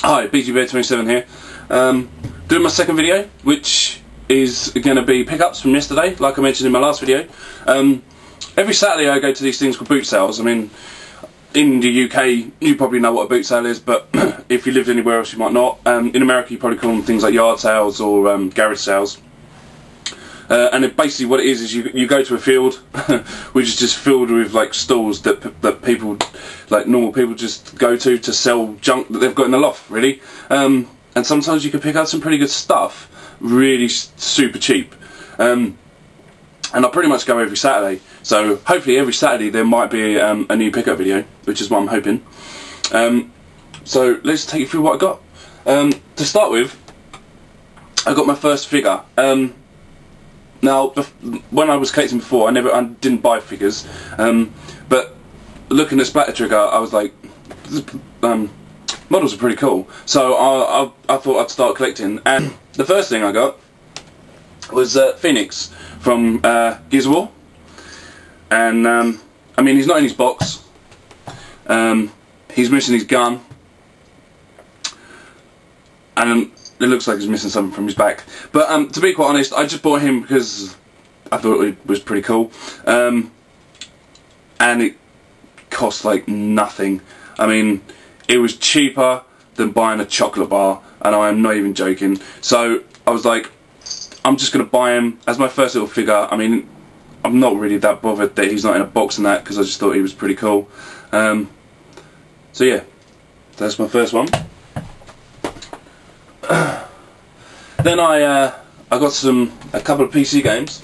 Hi, BGBear27 here. Doing my second video, which is going to be pickups from yesterday, like I mentioned in my last video. Every Saturday I go to these things called boot sales. I mean, in the UK you probably know what a boot sale is, but if you lived anywhere else you might not. In America you probably call them things like yard sales or garage sales. And basically what it is you go to a field which is just filled with like stalls that people, like normal people, just go to sell junk that they've got in the loft, really. And sometimes you can pick up some pretty good stuff really super cheap. And I pretty much go every Saturday, so hopefully every Saturday there might be a new pickup video, which is what I'm hoping. So let's take you through what I got. To start with, I got my first figure. Now, when I was collecting before, I didn't buy figures, but looking at Splatter Trigger, I was like, models are pretty cool. So I thought I'd start collecting, and the first thing I got was Phoenix from Gears of War, and I mean, he's not in his box. He's missing his gun, and it looks like he's missing something from his back. But to be quite honest, I just bought him because I thought it was pretty cool. And it cost like nothing. I mean, it was cheaper than buying a chocolate bar, and I am not even joking. So I was like, I'm just going to buy him as my first little figure. I mean, I'm not really that bothered that he's not in a box and that, because I just thought he was pretty cool. So yeah, that's my first one. Then I got a couple of PC games.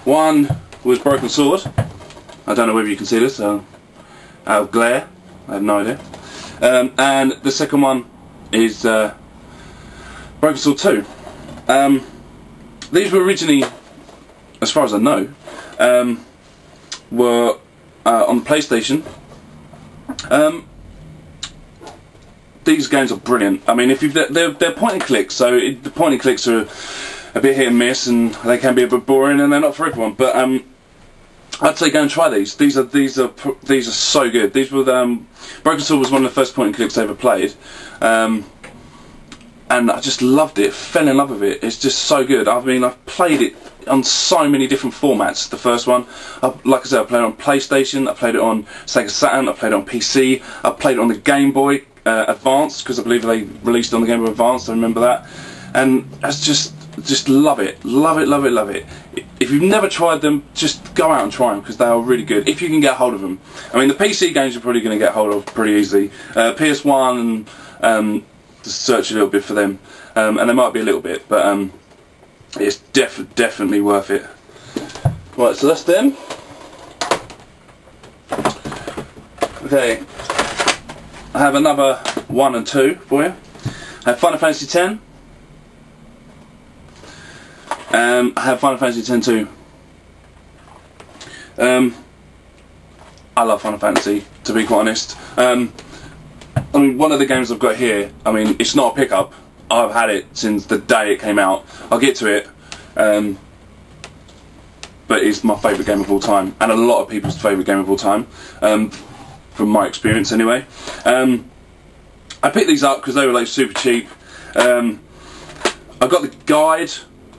One was Broken Sword. I don't know whether you can see this out of glare. I have no idea. And the second one is Broken Sword 2. These were originally, as far as I know, were on PlayStation. These games are brilliant. I mean, they're point and clicks, so the point and clicks are a bit hit and miss, and they can be a bit boring, and they're not for everyone. But I'd say go and try these. These are so good. These were Broken Sword was one of the first point and clicks I ever played, and I just loved it. Fell in love with it. It's just so good. I mean, I've played it on so many different formats. The first one, like I said, I played it on PlayStation. I played it on Sega Saturn. I played it on PC. I played it on the Game Boy Advance, because I believe they released it on the Game Boy Advance. I remember that, and I just love it, love it, love it, love it. If you've never tried them, just go out and try them, because they are really good if you can get hold of them. I mean, the PC games you're probably going to get hold of pretty easily. PS1, just search a little bit for them, and they might be a little bit, but it's definitely worth it. Right, so that's them. Okay, I have another 1 and 2 for you. I have Final Fantasy X. I have Final Fantasy X too. I love Final Fantasy, to be quite honest. I mean, one of the games I've got here, I mean, it's not a pickup. I've had it since the day it came out. I'll get to it, but it's my favourite game of all time, and a lot of people's favourite game of all time, from my experience anyway. I picked these up because they were like super cheap. I got the guide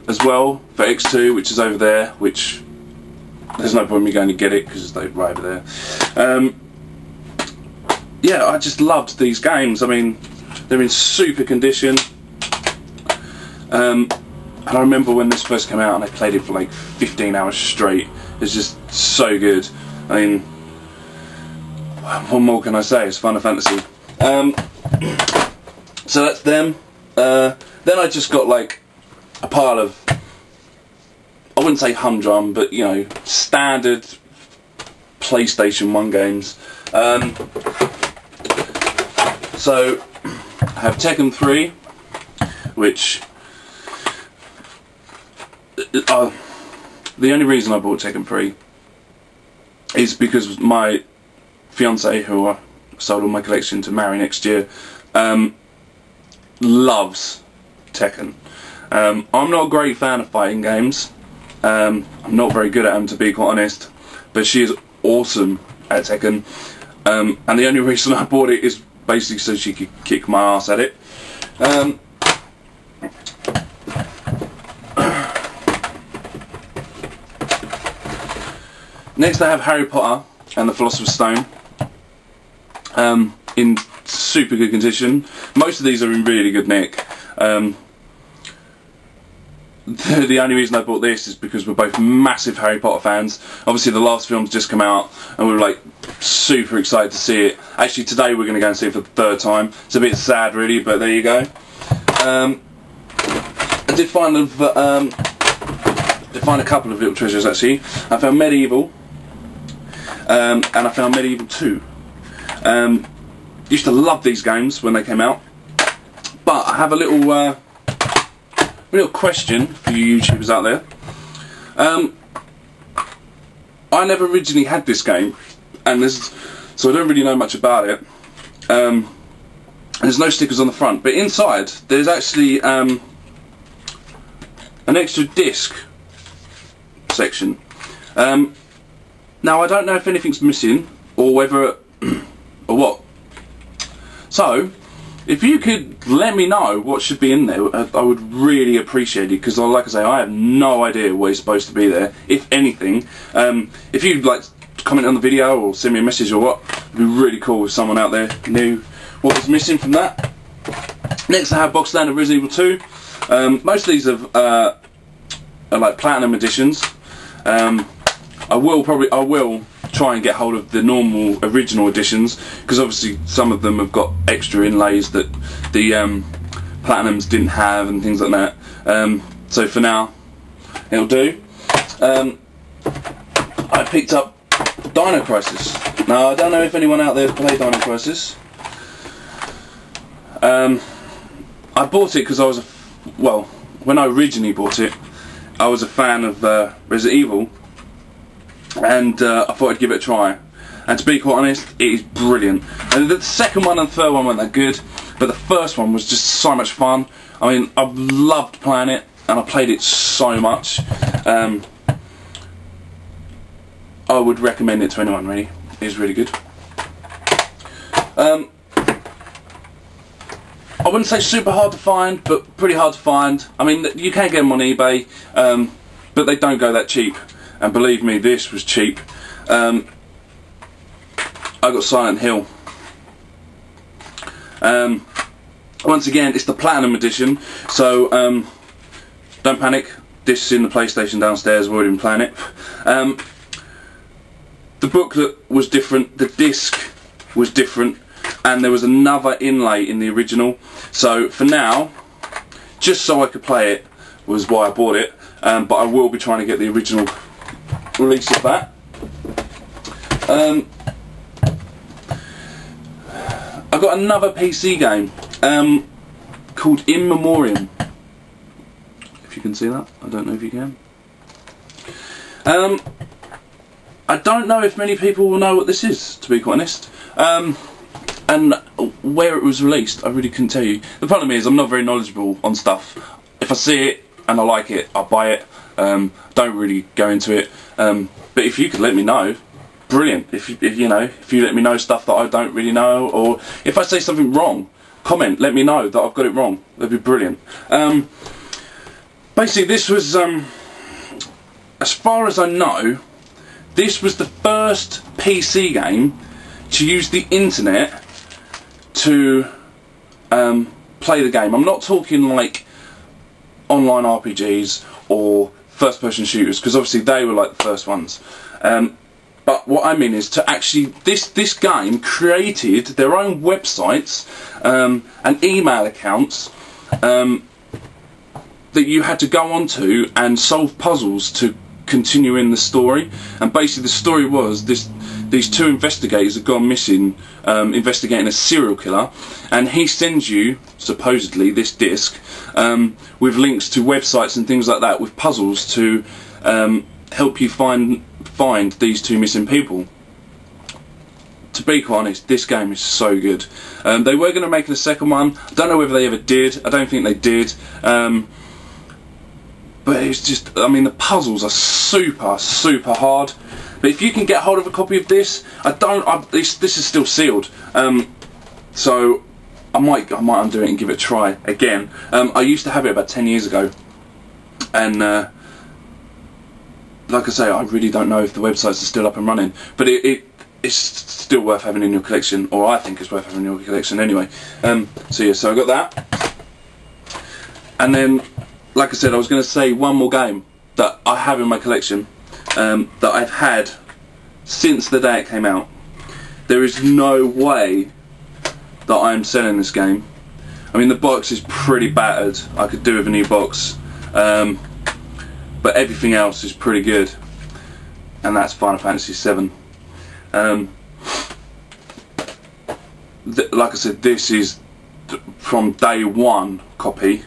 as well for X2, which is over there, which there's no point in me going to get it because they're right over there. Yeah, I just loved these games. I mean, they're in super condition. And I remember when this first came out and I played it for like 15 hours straight. It's just so good. I mean, what more can I say? It's Final Fantasy. So that's them. Then I just got like a pile of, I wouldn't say humdrum, but you know, standard PlayStation 1 games. So I have Tekken 3, which the only reason I bought Tekken 3 is because my fiance, who I sold all my collection to marry next year, loves Tekken. I'm not a great fan of fighting games. I'm not very good at them, to be quite honest, but she is awesome at Tekken. and the only reason I bought it is basically so she could kick my ass at it. Next I have Harry Potter and the Philosopher's Stone, in super good condition. Most of these are in really good nick. The only reason I bought this is because we're both massive Harry Potter fans. Obviously the last film's just come out and we were like super excited to see it. Actually today we're going to go and see it for the third time. It's a bit sad really, but there you go. I did find a couple of little treasures actually. I found Medieval, and I found Medieval 2. Used to love these games when they came out, but I have a little question for you YouTubers out there. I never originally had this game, and so I don't really know much about it. There's no stickers on the front, but inside there's actually an extra disc section. Now I don't know if anything's missing or whether or what. So if you could let me know what should be in there, I would really appreciate it, because like I say, I have no idea what is supposed to be there, if anything. If you'd like to comment on the video or send me a message or what, it'd be really cool if someone out there knew what was missing from that. Next I have Box Land of Resident Evil 2. Most of these are like platinum editions. I will try and get hold of the normal original editions, because obviously some of them have got extra inlays that the platinums didn't have and things like that. So for now it'll do. I picked up Dino Crisis. Now I don't know if anyone out there has played Dino Crisis. I bought it because I was when I originally bought it, I was a fan of Resident Evil, and I thought I'd give it a try. And to be quite honest, it is brilliant. And the second one and the third one weren't that good, but the first one was just so much fun. I mean, I've loved playing it, and I played it so much. I would recommend it to anyone, really. It is really good. I wouldn't say super hard to find, but pretty hard to find. I mean, you can get them on eBay, but they don't go that cheap. And believe me, this was cheap. I got Silent Hill. Once again, it's the Platinum Edition, so don't panic. This is in the PlayStation downstairs. I've already been playing it. The booklet was different. The disc was different. And there was another inlay in the original. So for now, just so I could play it was why I bought it. But I will be trying to get the original release of that. I've got another PC game called In Memoriam. If you can see that, I don't know if you can. I don't know if many people will know what this is, to be quite honest. And where it was released, I really couldn't tell you. The problem is, I'm not very knowledgeable on stuff. If I see it and I like it, I'll buy it. Don't really go into it. But if you could let me know, brilliant. If you let me know stuff that I don't really know, or if I say something wrong, comment. Let me know that I've got it wrong. That'd be brilliant. Basically, this was, as far as I know, this was the first PC game to use the internet to play the game. I'm not talking like online RPGs or first person shooters, because obviously they were like the first ones. But what I mean is to actually, this game created their own websites and email accounts that you had to go onto and solve puzzles to continue in the story. And basically the story was these two investigators had gone missing, investigating a serial killer, and he sends you, supposedly, this disc with links to websites and things like that, with puzzles to help you find these two missing people. To be quite honest, this game is so good. They were going to make a second one. I don't know whether they ever did. I don't think they did. but it's just, I mean, the puzzles are super hard. But if you can get hold of a copy of this, this is still sealed, so I might undo it and give it a try again. I used to have it about 10 years ago, and like I say, I really don't know if the websites are still up and running, but it's still worth having in your collection, or I think it's worth having in your collection anyway. So yeah, so I got that, and then, like I said, I was going to say one more game that I have in my collection, that I've had since the day it came out. There is no way that I'm selling this game. I mean, the box is pretty battered. I could do with a new box, but everything else is pretty good, and that's Final Fantasy VII. Like I said, this is from day one copy.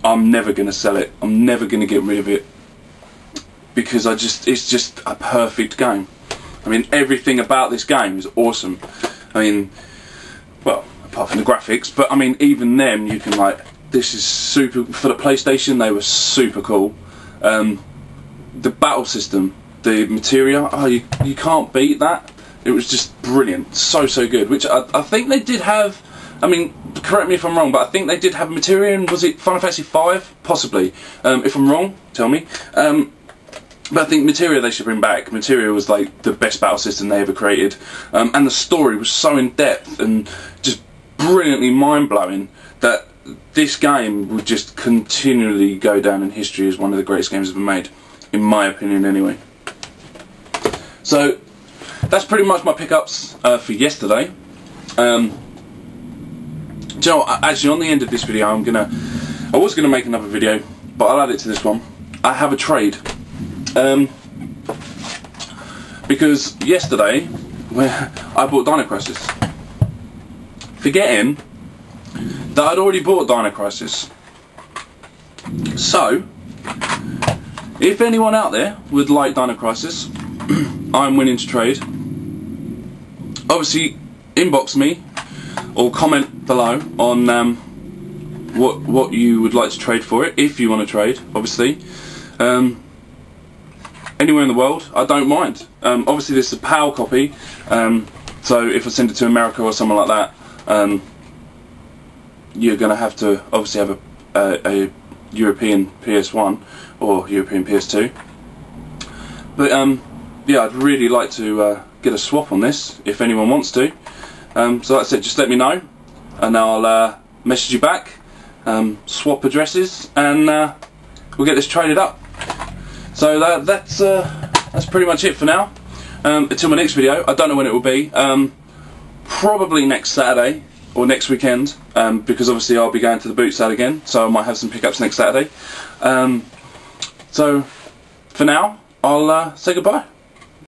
I'm never going to sell it. I'm never going to get rid of it, because it's just a perfect game. I mean, everything about this game is awesome. I mean, well, apart from the graphics, but I mean, even them, you can, like, this is super, for the PlayStation, they were super cool. The battle system, the materia, oh, you can't beat that. It was just brilliant, so good, which I think they did have. I mean, correct me if I'm wrong, but I think they did have materia in, was it Final Fantasy V? Possibly. If I'm wrong, tell me. But I think materia they should bring back. Materia was like the best battle system they ever created, and the story was so in depth and just brilliantly mind-blowing that this game would just continually go down in history as one of the greatest games ever made, in my opinion anyway. So that's pretty much my pickups for yesterday. Do you know what? Actually, on the end of this video, I was gonna make another video, but I'll add it to this one. I have a trade. Because yesterday, I bought Dino Crisis, forgetting that I'd already bought Dino Crisis. So, if anyone out there would like Dino Crisis, I'm willing to trade. Obviously, inbox me or comment below on what you would like to trade for it, if you want to trade, obviously. Anywhere in the world, I don't mind. Obviously this is a PAL copy, so if I send it to America or something like that, you're going to have to obviously have a European PS1 or European PS2. But yeah, I'd really like to get a swap on this, if anyone wants to. So that's it, just let me know, and I'll message you back, swap addresses, and we'll get this traded up. So that's pretty much it for now. Until my next video, I don't know when it will be. Probably next Saturday or next weekend, because obviously I'll be going to the boot sale again, so I might have some pickups next Saturday. So for now, I'll say goodbye.